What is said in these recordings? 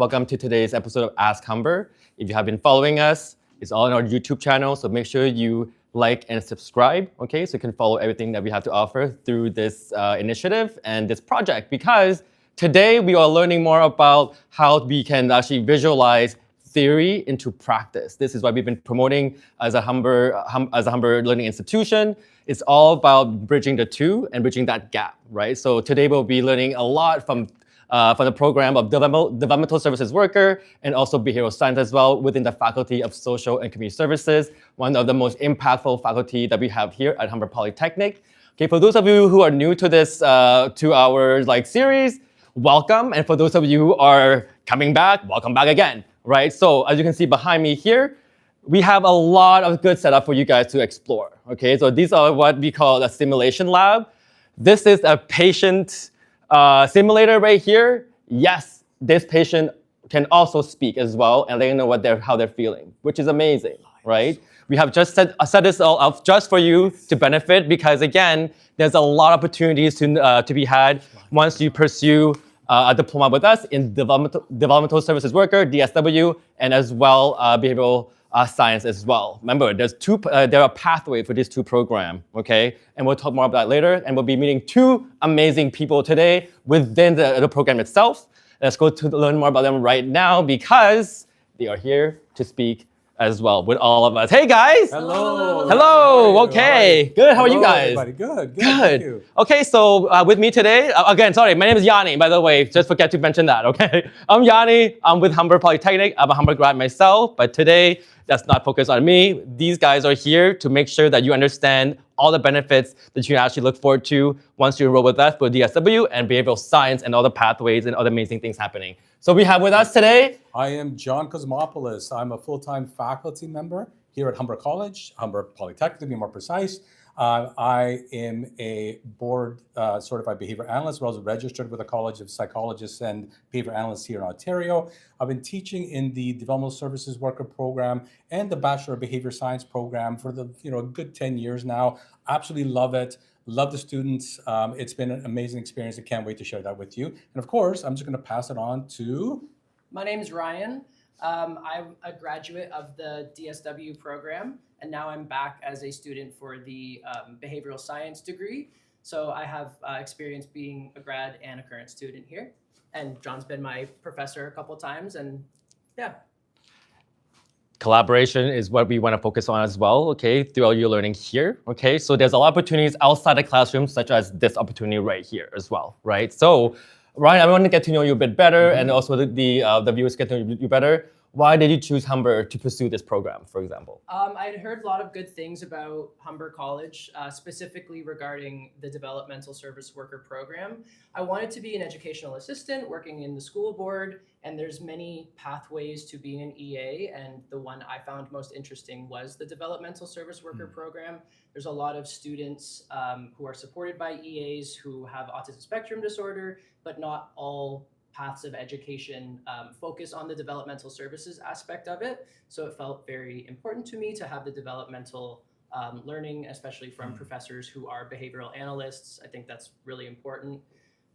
Welcome to today's episode of AskHumber. If you have been following us, it's all on our YouTube channel, so make sure you like and subscribe, okay? So you can follow everything that we have to offer through this initiative and this project, because today we are learning more about how we can actually visualize theory into practice. This is what we've been promoting as a Humber learning institution. It's all about bridging the two and bridging that gap, right? So today we'll be learning a lot from the program of developmental services worker and also behavioral science as well within the Faculty of Social and Community Services, one of the most impactful faculty that we have here at Humber Polytechnic. Okay, for those of you who are new to this 2 hour series, welcome. And for those of you who are coming back, welcome back again, right? So as you can see behind me here, we have a lot of good setup for you guys to explore, okay? So these are what we call a simulation lab. This is a patient simulator right here. Yes, this patient can also speak as well and let you know how they're feeling, which is amazing, right? We have just set this all up just for you to benefit, because again, there's a lot of opportunities to be had once you pursue a diploma with us in developmental services worker, DSW, and as well behavioral science as well. Remember, there are pathways for these two programs, okay? And we'll talk more about that later. And we'll be meeting two amazing people today within the program itself. Let's go to learn more about them right now, because they are here to speak as well with all of us. Hey guys! Hello! Hello! Okay, good. How are you guys? Everybody. Good. Good. Thank you. Okay, so with me today, again, sorry, my name is Yanni, by the way, just forget to mention that, okay? I'm Yanni, I'm with Humber Polytechnic. I'm a Humber grad myself, but today, that's not focused on me. These guys are here to make sure that you understand all the benefits that you actually look forward to once you enroll with us for DSW and behavioral science and all the pathways and all the amazing things happening. So we have with us today, I am John Cosmopoulos. I'm a full-time faculty member here at Humber College, Humber Polytechnic to be more precise. I am a board certified behavior analyst, as well as registered with the College of Psychologists and Behavior Analysts here in Ontario. I've been teaching in the Developmental Services Worker program and the Bachelor of Behavior Science program for a good 10 years now. Absolutely love it. Love the students. It's been an amazing experience. I can't wait to share that with you. And of course, I'm just going to pass it on to... My name is Ryan. I'm a graduate of the DSW program, and now I'm back as a student for the behavioral science degree. So I have experience being a grad and a current student here. And John's been my professor a couple times, and yeah. Collaboration is what we want to focus on as well, okay, throughout your learning here, okay? So there's a lot of opportunities outside the classroom, such as this opportunity right here as well, right? So, Ryan, I want to get to know you a bit better, and also the viewers get to know you better. Why did you choose Humber to pursue this program, for example? I'd heard a lot of good things about Humber College, specifically regarding the Developmental Service Worker program. I wanted to be an educational assistant working in the school board, and there's many pathways to being an EA, and the one I found most interesting was the Developmental Service Worker program. There's a lot of students who are supported by EAs who have autism spectrum disorder, but not all paths of education focus on the developmental services aspect of it. So it felt very important to me to have the developmental learning, especially from professors who are behavioral analysts. I think that's really important.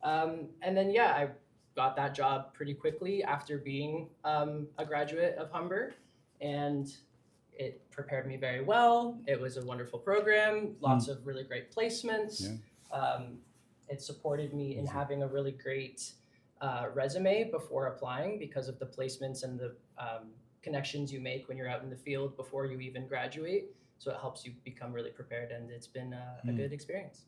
And then, yeah, I got that job pretty quickly after being a graduate of Humber, and it prepared me very well. It was a wonderful program, lots of really great placements. Yeah. It supported me in having a really great resume before applying, because of the placements and the connections you make when you're out in the field before you even graduate. So it helps you become really prepared, and it's been a good experience.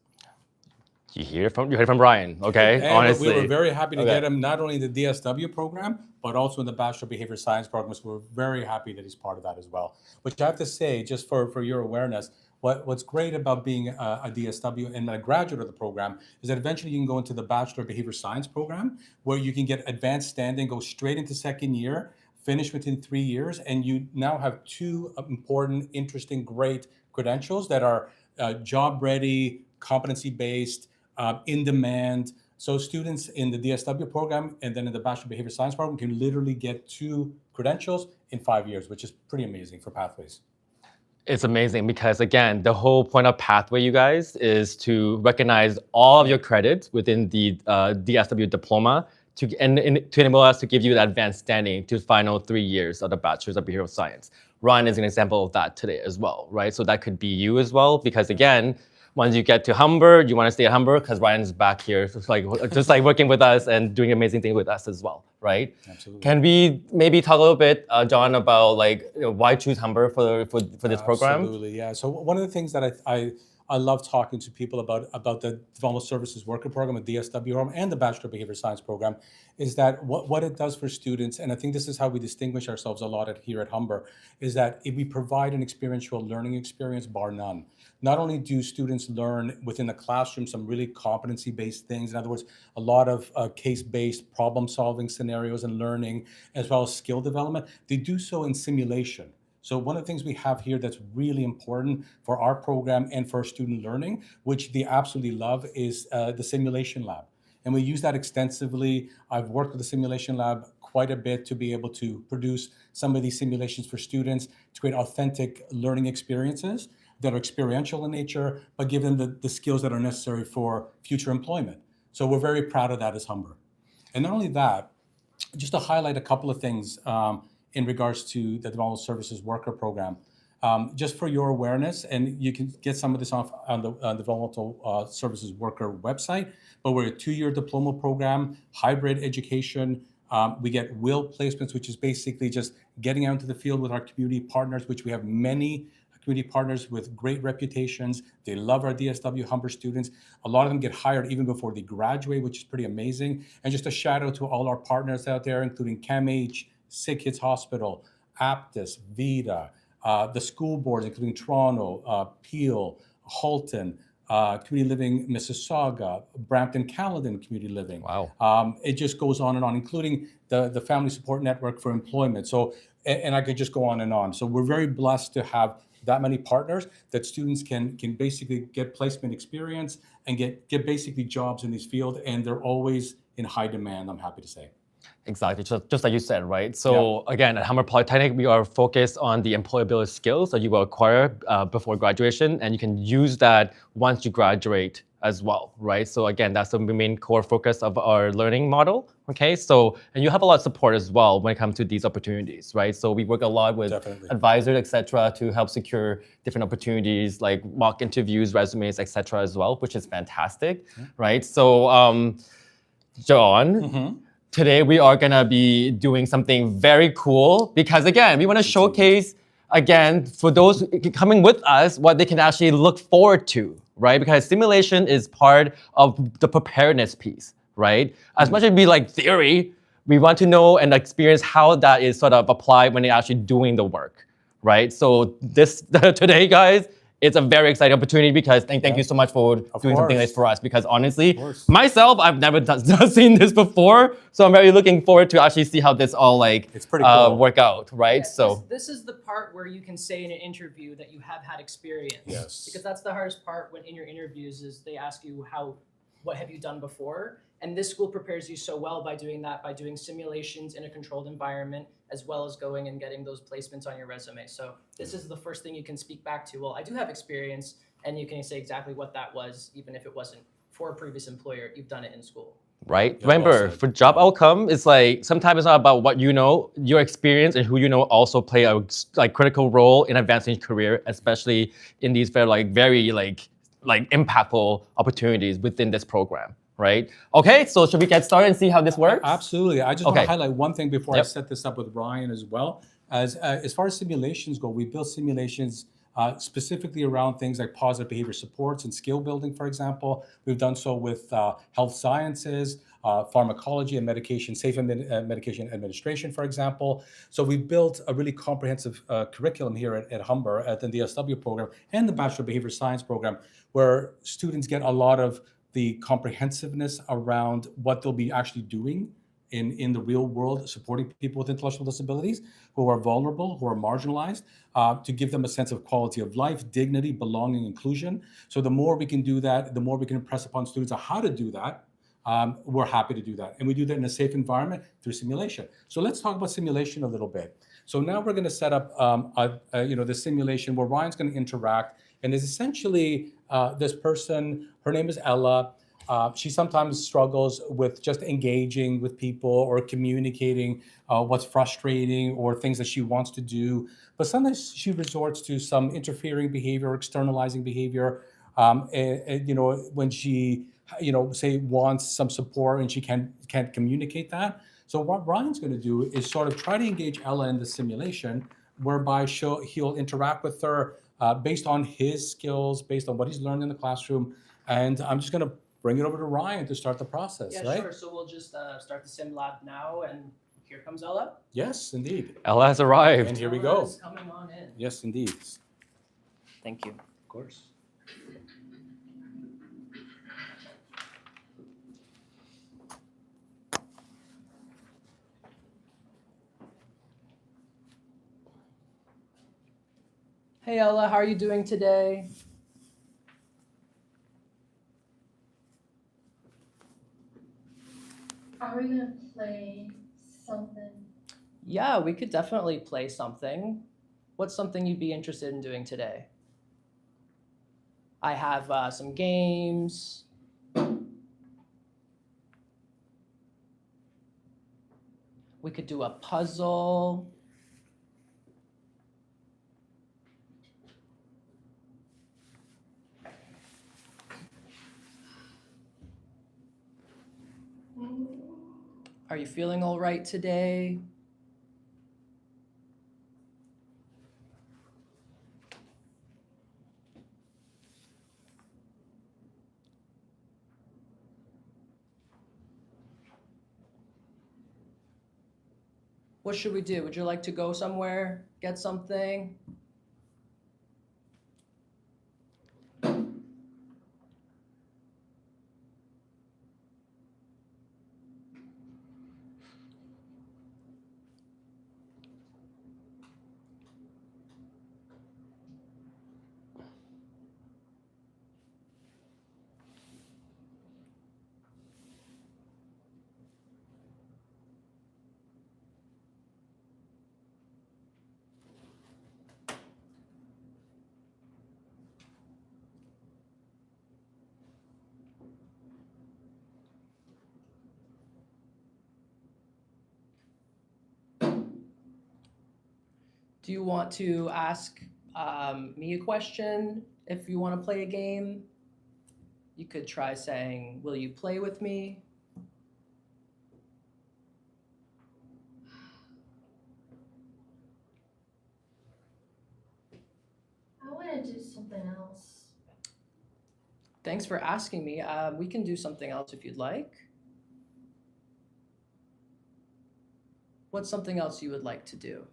You heard from Ryan, okay? And honestly. we were very happy to get him not only in the DSW program, but also in the Bachelor of Behavior Science program. So we're very happy that he's part of that as well. Which I have to say, just for your awareness, what's great about being a DSW and a graduate of the program is that eventually you can go into the Bachelor of Behavior Science program, where you can get advanced standing, go straight into second year, finish within 3 years, and you now have two important, interesting, great credentials that are job ready, competency based, in demand. So students in the DSW program and then in the Bachelor of Behavior Science program can literally get 2 credentials in 5 years, which is pretty amazing for pathways. It's amazing because, again, the whole point of Pathway, you guys, is to recognize all of your credits within the DSW diploma to enable us to give you that advanced standing to final 3 years of the Bachelor's of Behavioral Science. Ryan is an example of that today as well, right? So that could be you as well, because again, once you get to Humber, you want to stay at Humber because Ryan is back here, just like working with us and doing amazing things with us as well, right? Absolutely. Can we maybe talk a little bit, John, about like why choose Humber for this program? Absolutely, yeah. So one of the things that I love talking to people about the Developmental Services Worker Program, the DSW program, and the Bachelor of Behavior Science program, is that what it does for students, and I think this is how we distinguish ourselves a lot here at Humber, is that if we provide an experiential learning experience, bar none. Not only do students learn within the classroom some really competency-based things, in other words, a lot of case-based problem-solving scenarios and learning, as well as skill development, they do so in simulation. So one of the things we have here that's really important for our program and for student learning, which they absolutely love, is the simulation lab. And we use that extensively. I've worked with the simulation lab quite a bit to be able to produce some of these simulations for students to create authentic learning experiences that are experiential in nature, but give them the skills that are necessary for future employment. So we're very proud of that as Humber. And not only that, just to highlight a couple of things in regards to the Developmental Services Worker Program, just for your awareness, and you can get some of this off on the Developmental Services Worker website, but we're a 2-year diploma program, hybrid education. We get WIL placements, which is basically just getting out into the field with our community partners, which we have many community partners with great reputations. They love our DSW Humber students. A lot of them get hired even before they graduate, which is pretty amazing. And just a shout out to all our partners out there, including CAMH, Sick Kids Hospital, Aptus, Vida, the school boards, including Toronto, Peel, Halton, Community Living Mississauga, Brampton Caledon Community Living. Wow. It just goes on, including the Family Support Network for Employment. So, and I could just go on and on. So we're very blessed to have that many partners that students can basically get placement experience and get basically jobs in this field. And they're always in high demand, I'm happy to say. Exactly, just like you said, right? So again, at Humber Polytechnic, we are focused on the employability skills that you will acquire before graduation, and you can use that once you graduate as well, right? So again, that's the main core focus of our learning model, okay? So, and you have a lot of support as well when it comes to these opportunities, right? So we work a lot with advisors, et cetera, to help secure different opportunities like mock interviews, resumes, et cetera as well, which is fantastic, right? So, John, today we are gonna be doing something very cool because again, we wanna showcase, again, for those coming with us, what they can actually look forward to, right? Because simulation is part of the preparedness piece, right? As much as we like theory, we want to know and experience how that is sort of applied when they're actually doing the work, right? So this today, guys, it's a very exciting opportunity because thank you so much for doing something like this for us. Because honestly, myself, I've never seen this before, so I'm very looking forward to actually see how this all like it's pretty cool. Work out, right? Yeah, so this is the part where you can say in an interview that you have had experience. Yes. Because that's the hardest part when in your interviews is they ask you what have you done before, and this school prepares you so well by doing that, by doing simulations in a controlled environment, as well as going and getting those placements on your resume. So this is the first thing you can speak back to. Well, I do have experience, and you can say exactly what that was, even if it wasn't for a previous employer. You've done it in school. Right. Yeah, remember, for job outcome, it's like sometimes it's not about what you know. Your experience and who you know also play a critical role in advancing your career, especially in these very impactful opportunities within this program. Right. Okay, so should we get started and see how this works? Absolutely. I just want to highlight one thing before I set this up with Ryan as well. As far as simulations go, we build simulations specifically around things like positive behavior supports and skill building, for example. We've done so with health sciences, pharmacology and medication, medication administration, for example. So we've built a really comprehensive curriculum here at Humber, at the DSW program and the Bachelor of Behavior Science program, where students get a lot of the comprehensiveness around what they'll be actually doing in the real world, supporting people with intellectual disabilities who are vulnerable, who are marginalized, to give them a sense of quality of life, dignity, belonging, inclusion. So the more we can do that, the more we can impress upon students on how to do that, we're happy to do that. And we do that in a safe environment through simulation. So let's talk about simulation a little bit. So now we're gonna set up the simulation where Ryan's gonna interact. And there's essentially this person, her name is Ella. She sometimes struggles with just engaging with people or communicating what's frustrating or things that she wants to do. But sometimes she resorts to some interfering behavior, externalizing behavior. When she, say wants some support and she can't communicate that. So what Ryan's going to do is sort of try to engage Ella in the simulation, whereby he'll interact with her based on his skills, based on what he's learned in the classroom. And I'm just going to bring it over to Ryan to start the process, Yeah, right? sure. So we'll just start the sim lab now, and here comes Ella. Yes, indeed. Ella has arrived. And here we Ella go. is coming on in. Yes, indeed. Thank you. Of course. Hey Ella, how are you doing today? Are we gonna play something? Yeah, we could definitely play something. What's something you'd be interested in doing today? I have some games. We could do a puzzle. Are you feeling all right today? What should we do? Would you like to go somewhere, get something? Do you want to ask me a question if you want to play a game? You could try saying, "Will you play with me?" I wanna do something else. Thanks for asking me. We can do something else if you'd like. What's something else you would like to do?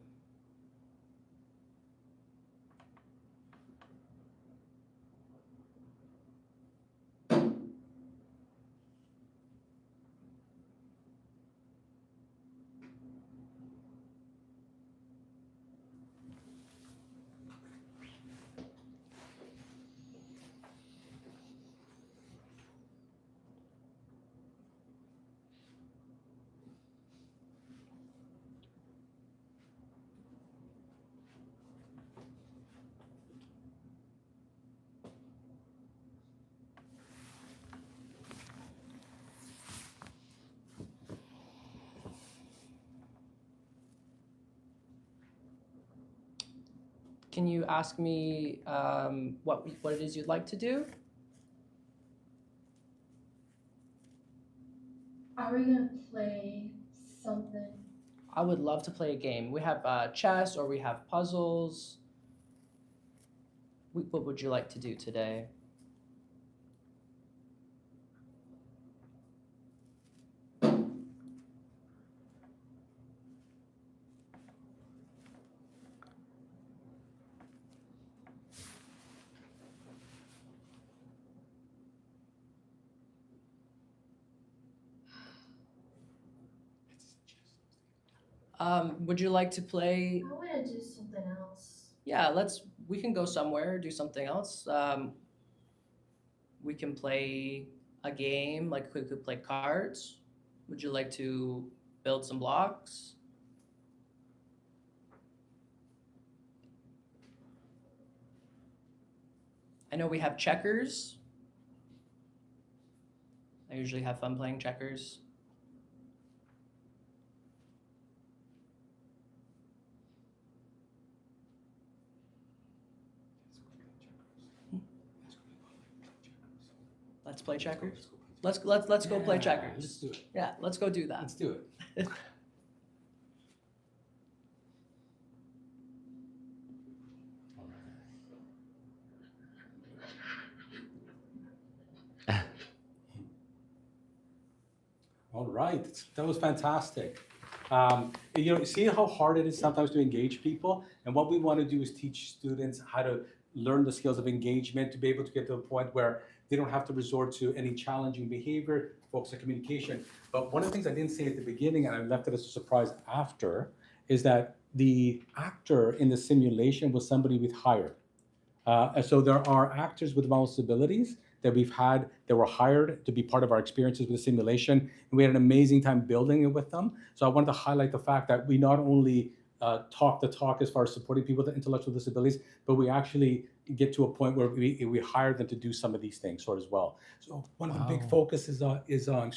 Can you ask me what it is you'd like to do? Are we gonna play something? I would love to play a game. We have chess or we have puzzles. What would you like to do today? Would you like to play? I wanna do something else. Yeah, we can go somewhere, do something else. We can play a game, like we could play cards. Would you like to build some blocks? I know we have checkers. I usually have fun playing checkers. Let's play checkers. Let's go play checkers. Let's do it. Yeah, let's go do that. Let's do it. All right, that was fantastic. See how hard it is sometimes to engage people, and what we want to do is teach students how to learn the skills of engagement to be able to get to a point where they don't have to resort to any challenging behavior, focus on communication. But one of the things I didn't say at the beginning, and I left it as a surprise after, is that the actor in the simulation was somebody we've hired. And so there are actors with developmental disabilities that we've had that were hired to be part of our experiences with the simulation, and we had an amazing time building it with them. So I wanted to highlight the fact that we not only talk the talk as far as supporting people with intellectual disabilities, but we actually get to a point where we hire them to do some of these things as well. So one of the big focuses is on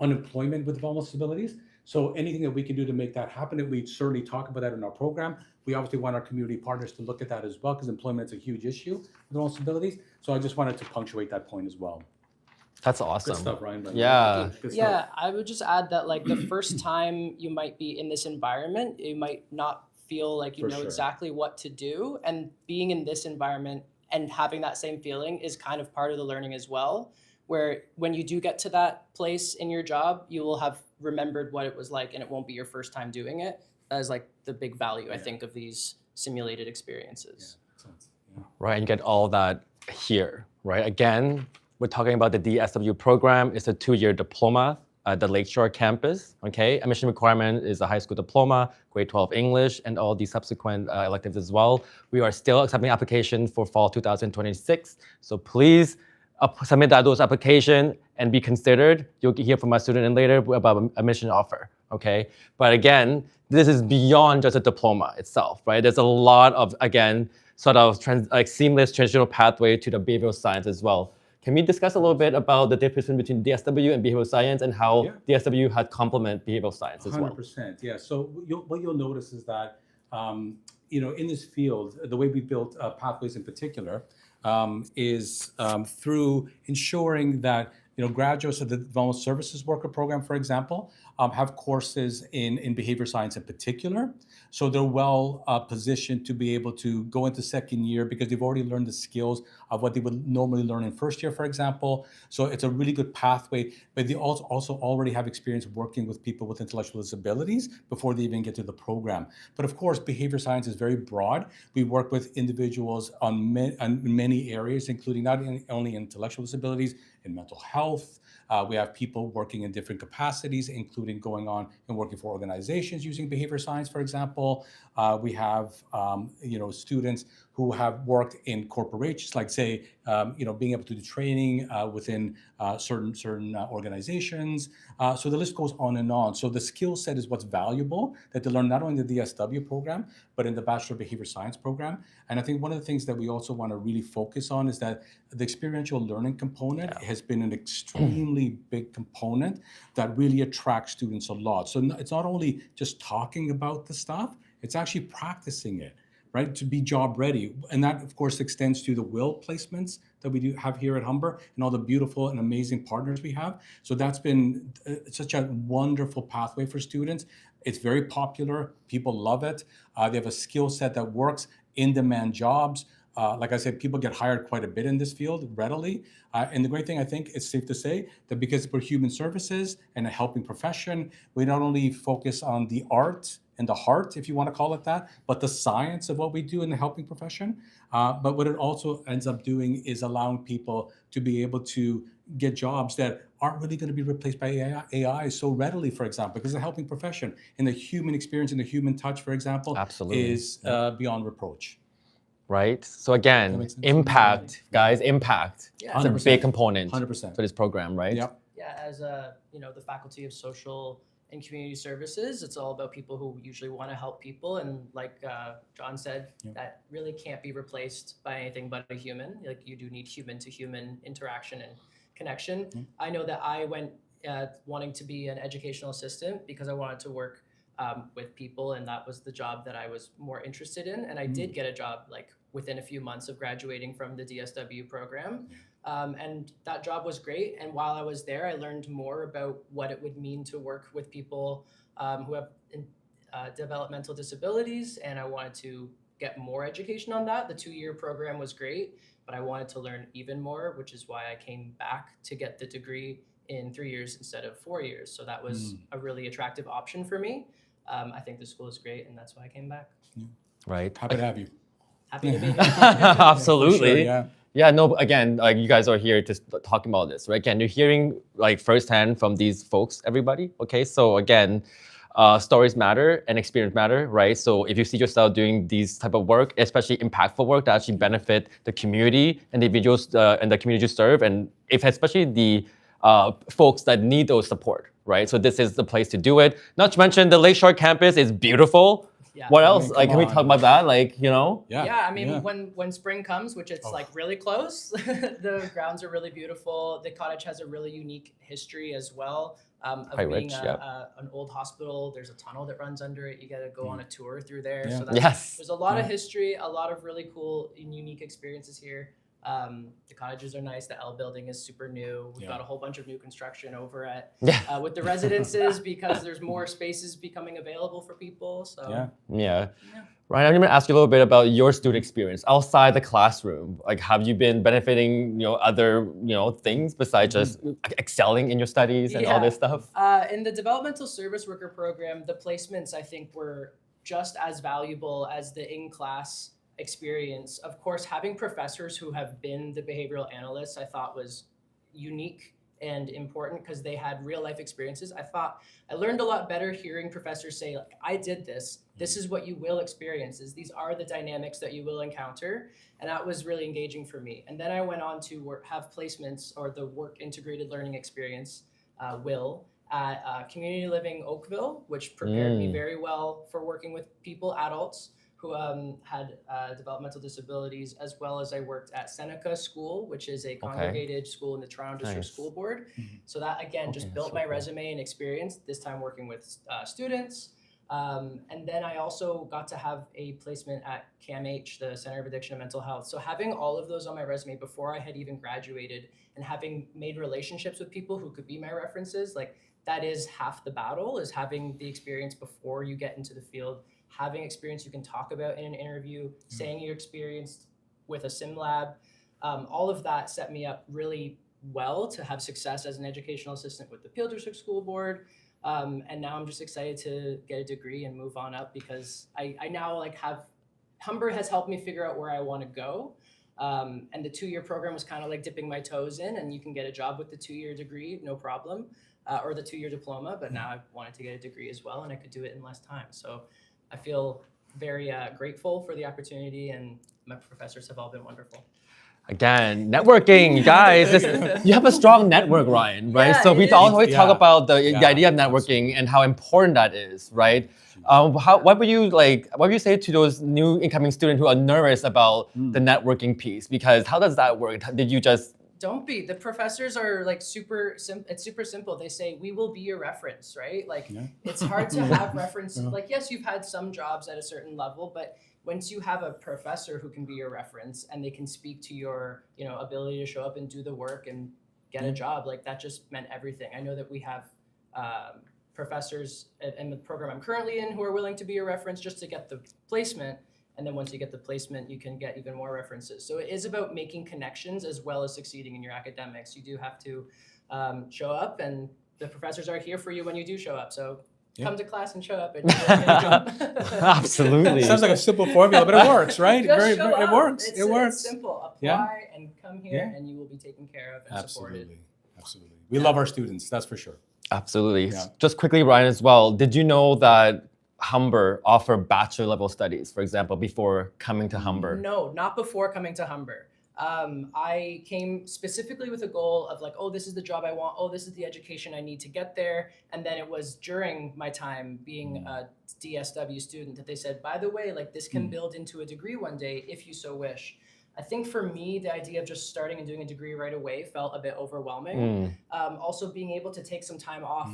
employment with developmental disabilities. So anything that we can do to make that happen, and we certainly talk about that in our program. We obviously want our community partners to look at that as well, because employment is a huge issue with developmental disabilities. So I just wanted to punctuate that point as well. That's awesome. Good stuff, Ryan. Yeah. Good Yeah, stuff. I would just add that like the first time you might be in this environment, you might not feel like you For know sure. exactly what to do. And being in this environment and having that same feeling is kind of part of the learning as well, where when you do get to that place in your job, you will have remembered what it was like and it won't be your first time doing it. That is like the big value, I think, of these simulated experiences. Yeah. Right, and you get all that here, right? Again, we're talking about the DSW program. It's a 2-year diploma at the Lakeshore campus, okay? Admission requirement is a high school diploma, grade 12 English, and all the subsequent electives as well. We are still accepting applications for fall 2026, so please submit those applications and be considered. You'll hear from my student later about admission offer, okay? But again, this is beyond just a diploma itself, right? There's a lot of, again, sort of seamless transitional pathway to the behavioral science as well. Can we discuss a little bit about the difference between DSW and behavioral science and how DSW had complement behavioral science as well? 100%, yeah. So what you'll notice is that, in this field, the way we built pathways in particular is through ensuring that graduates of the Developmental Services Worker Program, for example, have courses in behavior science in particular. So they're well positioned to be able to go into second year because they've already learned the skills of what they would normally learn in first year, for example. So it's a really good pathway, but they also already have experience working with people with intellectual disabilities before they even get to the program. But of course, behavior science is very broad. We work with individuals on many areas, including not only intellectual disabilities, in mental health. We have people working in different capacities, including going on and working for organizations using behavior science, for example. We have, students who have worked in corporations, like say, being able to do training within certain organizations. So the list goes on and on. So the skill set is what's valuable that they learn not only in the DSW program, but in the Bachelor of Behavior Science program. And I think one of the things that we also want to really focus on is that the experiential learning component has been an extremely big component that really attracts students a lot. So it's not only just talking about the stuff, it's actually practicing it, right, to be job ready. And that, of course, extends to the WIL placements that we do have here at Humber and all the beautiful and amazing partners we have. So that's been such a wonderful pathway for students. It's very popular. People love it. They have a skill set that works, in-demand jobs. Like I said, people get hired quite a bit in this field readily. And the great thing, I think, it's safe to say that because we're human services and a helping profession, we not only focus on the art and the heart, if you want to call it that, but the science of what we do in the helping profession. But what it also ends up doing is allowing people to be able to get jobs that aren't really going to be replaced by AI so readily, for example, because the helping profession and the human experience and the human touch, for example, is beyond reproach. Right? So again, impact, guys, impact. Yeah. It's a big component 100%. for this program, right? Yep. Yeah, as the Faculty of Social and Community Services, it's all about people who usually want to help people, and like John said, that really can't be replaced by anything but a human. Like you do need human to human interaction and connection. I know that I went wanting to be an educational assistant because I wanted to work with people, and that was the job that I was more interested in. And I did get a job like within a few months of graduating from the DSW program. And that job was great. And while I was there, I learned more about what it would mean to work with people who have developmental disabilities. And I wanted to get more education on that. The 2-year program was great, but I wanted to learn even more, which is why I came back to get the degree in 3 years instead of 4 years. So that was a really attractive option for me. I think the school is great, and that's why I came back. Right. Happy to have you. Happy to be here. Absolutely. Yeah. Yeah, no, again, like you guys are here just talking about this, right? Again, you're hearing like firsthand from these folks, everybody. Okay, so again, stories matter and experience matter, right? So if you see yourself doing these type of work, especially impactful work that actually benefit the community and the individuals and the community you serve, and if especially the folks that need those support, right? So this is the place to do it. Not to mention the Lakeshore campus is beautiful. Yeah. What I else? mean, Like, can we come talk on. about that? Like, you know? Yeah, I mean, when spring comes, which it's like really close, the grounds are really beautiful. The cottage has a really unique history as well of Quite being rich, an old hospital. There's a tunnel that runs under it. You got to go on a tour through there. Yeah. So that's, Yes. there's a lot of history, a lot of really cool and unique experiences here. The cottages are nice. The L building is super new. We've got a whole bunch of new construction over at with the residences because there's more spaces becoming available for people. So Yeah. Ryan, I'm going to ask you a little bit about your student experience outside the classroom. Like, have you been benefiting, other, things besides just excelling in your studies and all this stuff? In the developmental service worker program, the placements I think were just as valuable as the in-class experience. Of course, having professors who have been the behavioral analysts, I thought was unique and important because they had real life experiences. I learned a lot better hearing professors say, like, I did this. This is what you will experience. These are the dynamics that you will encounter. And that was really engaging for me. And then I went on to have placements or the work integrated learning experience, at Community Living Oakville, which prepared me very well for working with people, adults, who had developmental disabilities, as well as I worked at Seneca School, which is a congregated school in the Toronto District School Board. So that, again, just built my resume and experience, this time working with students. And then I also got to have a placement at CAMH, the Center of Addiction and Mental Health. So having all of those on my resume before I had even graduated and having made relationships with people who could be my references, like that is half the battle, is having the experience before you get into the field, having experience you can talk about in an interview, saying you experienced with a sim lab. All of that set me up really well to have success as an educational assistant with the Peel District School Board. And now I'm just excited to get a degree and move on up because I now Humber has helped me figure out where I want to go. And the 2-year program was kind of like dipping my toes in, and you can get a job with the 2-year degree, no problem, or the 2-year diploma. But now I wanted to get a degree as well, and I could do it in less time. So I feel very grateful for the opportunity, and my professors have all been wonderful. Again, networking, guys. You have a strong network, Ryan, right? Yeah, So we it is. always talk about the idea of networking and how important that is, right? What would you say to those new incoming students who are nervous about the networking piece? Because how does that work? Did you just Don't be. The professors are like super simple. It's super simple. They say, we will be your reference, right? Like it's hard to have references. Like, yes, you've had some jobs at a certain level, but once you have a professor who can be your reference and they can speak to your, ability to show up and do the work and get a job, like that just meant everything. I know that we have professors in the program I'm currently in who are willing to be your reference just to get the placement. And then once you get the placement, you can get even more references. So it is about making connections as well as succeeding in your academics. You do have to show up, and the professors are here for you when you do show up. So come to class and show up, and you'll get a job. Absolutely. Sounds like a simple formula, but it works, right? Just show It up. works. It's, It works. It's simple. Apply and come here, and you will be taken care of and supported. Absolutely. We love our students, that's for sure. Absolutely. Just quickly, Ryan, as well. Did you know that Humber offer bachelor level studies, for example, before coming to Humber? No, not before coming to Humber. I came specifically with a goal of like, oh, this is the job I want. Oh, this is the education I need to get there. And then it was during my time being a DSW student that they said, by the way, like this can build into a degree one day if you so wish. I think for me, the idea of just starting and doing a degree right away felt a bit overwhelming. Also, being able to take some time off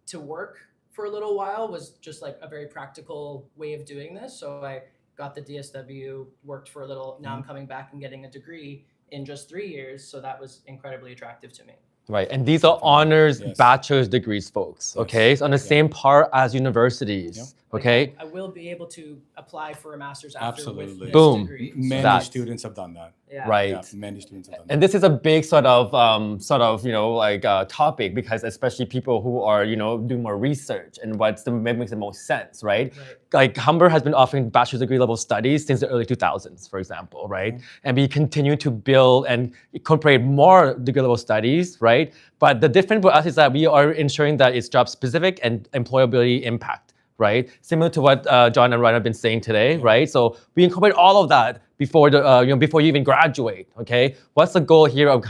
to work for a little while was just like a very practical way of doing this. So I got the DSW, worked for a little. Now I'm coming back and getting a degree in just 3 years. So that was incredibly attractive to me. Right, and these are honors Yes. bachelor's degrees, folks, okay? So on the same par as universities, Like, okay? I will be able to apply for a master's after with Absolutely. this Boom. degree. Many That's- students have done that. Yeah. Right. Yeah, many students have done that. And this is a big sort of topic because especially people who are doing more research and makes the most sense, right? Like Humber has been offering bachelor's degree level studies since the early 2000s, for example, right? And we continue to build and incorporate more degree level studies, right? But the difference for us is that we are ensuring that it's job specific and employability impact, right? Similar to what John and Ryan have been saying today, right? So we incorporate all of that before before you even graduate. Okay, what's the goal here of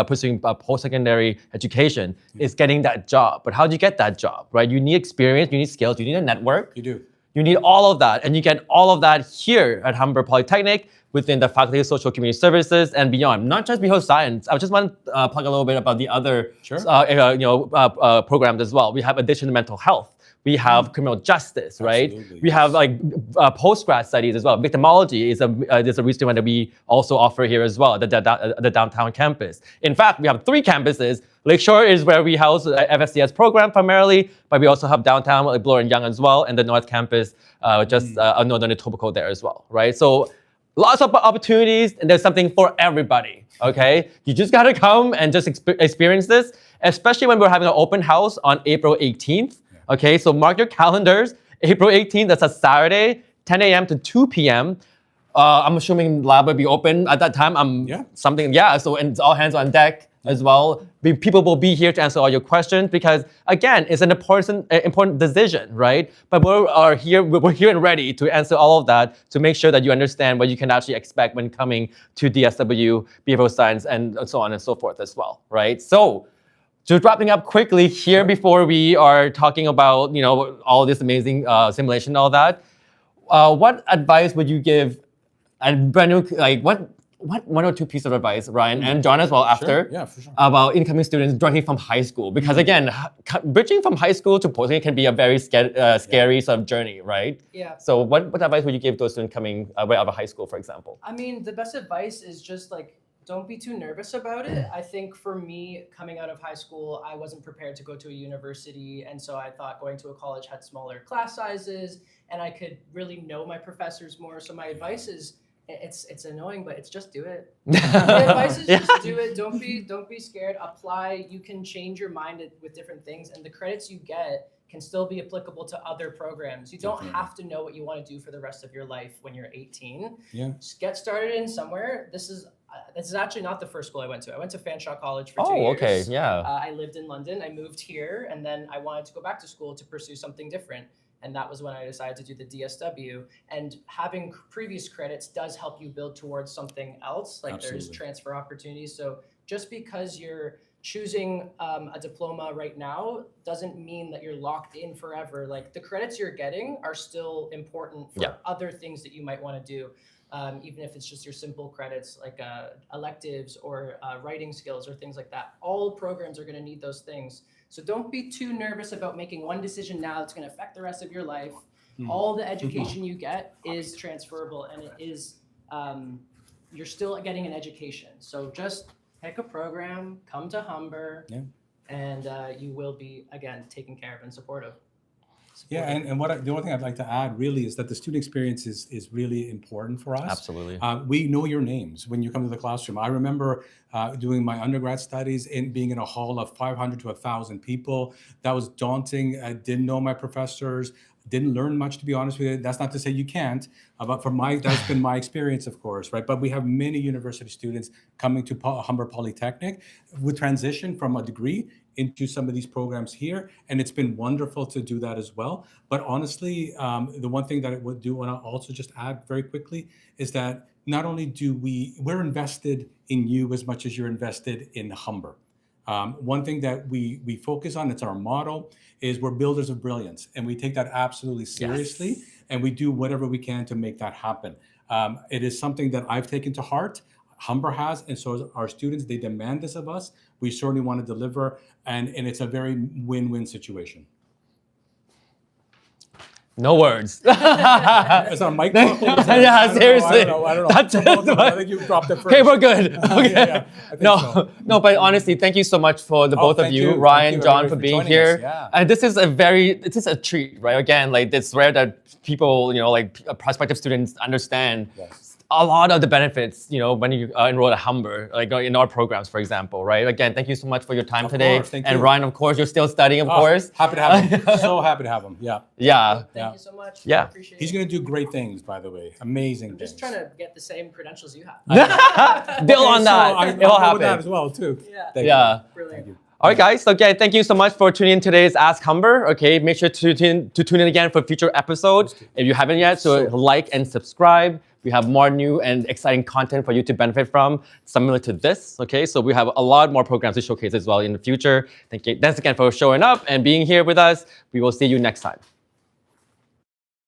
pursuing post-secondary education? Is getting that job. But how do you get that job, right? You need experience, you need skills, you need a network. You do. You need all of that, and you get all of that here at Humber Polytechnic within the Faculty of Social Community Services and beyond. Not just behavioral science. I just want to plug a little bit about the other programs as well. We have addition to mental health. We have criminal justice, right? Absolutely, We have like post-grad studies as well. Victimology is a research that we also offer here as well, the downtown campus. In fact, we have 3 campuses. Lakeshore is where we house the FSCS program primarily, but we also have downtown, like Bloor and Young as well, and the North Campus, Northern Etobicoke there as well, right? So lots of opportunities, and there's something for everybody, okay? You just gotta come and just experience this, especially when we're having an open house on April 18th. Okay, so mark your calendars. April 18th, that's a Saturday, 10 a.m. to 2 p.m. I'm assuming lab will be open at that time. So and it's all hands on deck as well. People will be here to answer all your questions because again, it's an important decision, right? But we're here and ready to answer all of that to make sure that you understand what you can actually expect when coming to DSW, behavioral science, and so on and so forth as well, right? So, just wrapping up quickly here before we are talking about all this amazing simulation and all that. What advice would you give? And Brandon, like what 1 or 2 pieces of advice, Ryan and John as well after, for sure. about incoming students joining from high school? Because again, bridging from high school to post can be a very scary sort of journey, right? Yeah. So what advice would you give those students coming right out of high school, for example? I mean, the best advice is just like, don't be too nervous about it. I think for me, coming out of high school, I wasn't prepared to go to a university. And so I thought going to a college had smaller class sizes and I could really know my professors more. So my advice is, it's annoying, but it's just do it. The advice is just do it. Don't be scared. Apply. You can change your mind with different things. And the credits you get can still be applicable to other programs. You don't have to know what you want to do for the rest of your life when you're 18. Yeah. Just get started in somewhere. This is actually not the first school I went to. I went to Fanshawe College for 2 years. Oh, okay, yeah. I lived in London. I moved here, and then I wanted to go back to school to pursue something different. And that was when I decided to do the DSW. And having previous credits does help you build towards something else. Like there's transfer opportunities. So just because you're choosing a diploma right now doesn't mean that you're locked in forever. Like the credits you're getting are still important for other things that you might want to do. Even if it's just your simple credits like electives or writing skills or things like that. All programs are going to need those things. So don't be too nervous about making one decision now that's going to affect the rest of your life. All the education you get is transferable, and it is you're still getting an education. So just pick a program, come to Humber, and you will be, again, taken care of and supportive. Yeah, and the only thing I'd like to add really is that the student experience is really important for us. Absolutely. We know your names when you come to the classroom. I remember doing my undergrad studies and being in a hall of 500 to 1,000 people. That was daunting. I didn't know my professors. Didn't learn much, to be honest with you. That's not to say you can't, but that's been my experience, of course, right? But we have many university students coming to Humber Polytechnic with transition from a degree into some of these programs here, and it's been wonderful to do that as well. But honestly, the one thing that I want to also just add very quickly is that not only we're invested in you as much as you're invested in Humber. One thing that we focus on, it's our motto, is we're builders of brilliance, and we take that absolutely seriously, and we do whatever we can to make that happen. It is something that I've taken to heart. Humber has, and so our students, they demand this of us. We certainly want to deliver, and it's a very win-win situation. No words. Is our mic dropped? Yeah, seriously. I don't know. That's it. I think you dropped it first. Okay, we're good. Okay. Yeah, I think so. No, but honestly, thank you so much for the both of thank you, you. Ryan, Thank you, John, everybody, for for being joining here. us. Yeah. And this is a treat, right? Again, like it's rare that people, like prospective students understand. Yes. A lot of the benefits, when you enroll at Humber, like in our programs, for example, right? Again, thank you so much for your time today. Course, thank and you. Ryan, of course, you're still studying, of course. Happy to have him. So happy to have him. Yeah. Yeah. Thank you so much. Yeah. I appreciate He's it. going to do great things, by the way. Amazing I'm things. just trying to get the same credentials you have. Build on that. I'll It'll go happen. with that as well, too. Yeah. Thank Yeah. you. Brilliant. Thank you. All right, guys. So again, thank you so much for tuning in today's Ask Humber. Okay, make sure to tune in again for future episodes if you haven't yet. So like and subscribe. We have more new and exciting content for you to benefit from, similar to this. Okay, so we have a lot more programs to showcase as well in the future. Thanks again for showing up and being here with us. We will see you next time.